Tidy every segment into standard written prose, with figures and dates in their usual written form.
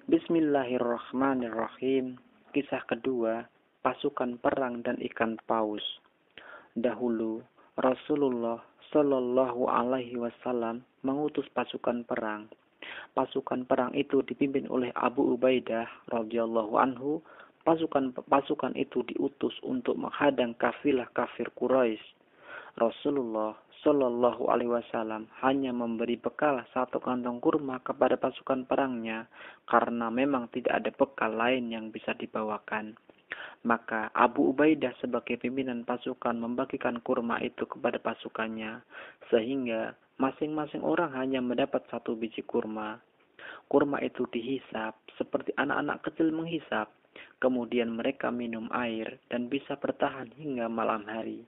Bismillahirrahmanirrahim. Kisah kedua, pasukan perang dan ikan paus. Dahulu, Rasulullah Shallallahu Alaihi Wasallam mengutus pasukan perang. Pasukan perang itu dipimpin oleh Abu Ubaidah radhiyallahu anhu. Pasukan itu diutus untuk menghadang kafilah kafir Quraisy. Rasulullah Shallallahu Alaihi Wasallam hanya memberi bekal satu kantong kurma kepada pasukan perangnya karena memang tidak ada bekal lain yang bisa dibawakan. Maka Abu Ubaidah sebagai pimpinan pasukan membagikan kurma itu kepada pasukannya, sehingga masing-masing orang hanya mendapat satu biji kurma. Kurma itu dihisap seperti anak-anak kecil menghisap. Kemudian mereka minum air dan bisa bertahan hingga malam hari.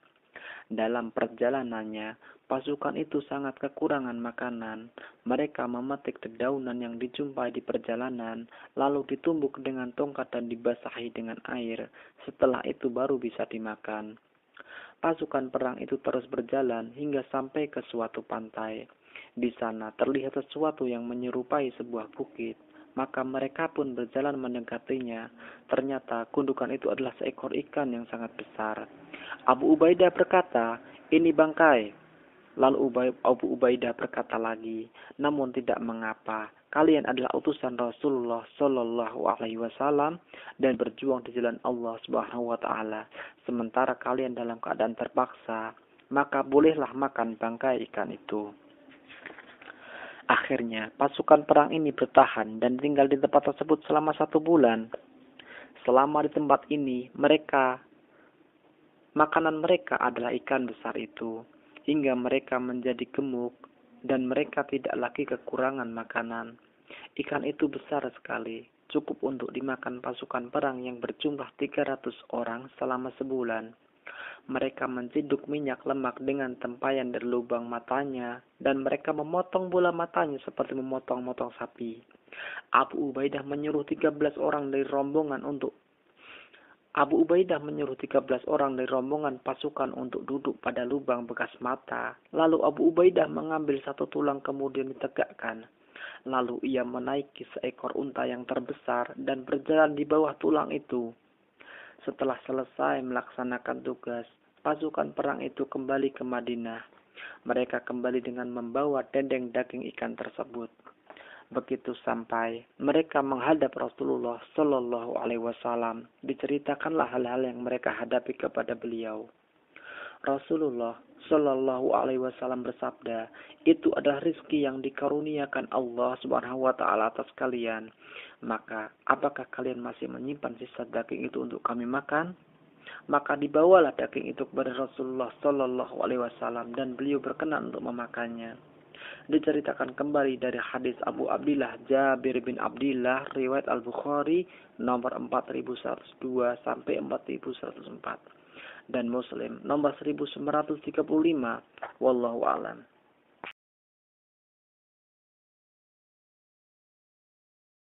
Dalam perjalanannya, pasukan itu sangat kekurangan makanan. Mereka memetik dedaunan yang dijumpai di perjalanan, lalu ditumbuk dengan tongkat dan dibasahi dengan air. Setelah itu baru bisa dimakan. Pasukan perang itu terus berjalan hingga sampai ke suatu pantai. Di sana terlihat sesuatu yang menyerupai sebuah bukit. Maka mereka pun berjalan mendekatinya. Ternyata gundukan itu adalah seekor ikan yang sangat besar. Abu Ubaidah berkata, "Ini bangkai." Lalu Abu Ubaidah berkata lagi, "Namun tidak mengapa. Kalian adalah utusan Rasulullah Shallallahu Alaihi Wasallam dan berjuang di jalan Allah Subhanahu Wa Taala. Sementara kalian dalam keadaan terpaksa, maka bolehlah makan bangkai ikan itu." Akhirnya, pasukan perang ini bertahan dan tinggal di tempat tersebut selama 1 bulan. Selama di tempat ini, makanan mereka adalah ikan besar itu, hingga mereka menjadi gemuk dan mereka tidak lagi kekurangan makanan. Ikan itu besar sekali, cukup untuk dimakan pasukan perang yang berjumlah 300 orang selama sebulan. Mereka menciduk minyak lemak dengan tempayan dari lubang matanya, dan mereka memotong bola matanya seperti memotong-motong sapi. Abu Ubaidah menyuruh 13 orang dari rombongan pasukan untuk duduk pada lubang bekas mata. Lalu Abu Ubaidah mengambil satu tulang kemudian ditegakkan. Lalu ia menaiki seekor unta yang terbesar dan berjalan di bawah tulang itu. Setelah selesai melaksanakan tugas, pasukan perang itu kembali ke Madinah. Mereka kembali dengan membawa dendeng daging ikan tersebut. Begitu sampai, mereka menghadap Rasulullah Shallallahu Alaihi Wasallam. Diceritakanlah hal-hal yang mereka hadapi kepada beliau. Rasulullah Shallallahu Alaihi Wasallam bersabda, "Itu adalah rezeki yang dikaruniakan Allah Subhanahu Wa Taala atas kalian. Maka, apakah kalian masih menyimpan sisa daging itu untuk kami makan?" Maka dibawalah daging itu kepada Rasulullah Shallallahu Alaihi Wasallam dan beliau berkenan untuk memakannya. Diceritakan kembali dari hadis Abu Abdillah Jabir bin Abdillah riwayat Al-Bukhari nomor 4102 sampai 4104 dan Muslim nomor 1935. Wallahu a'lam.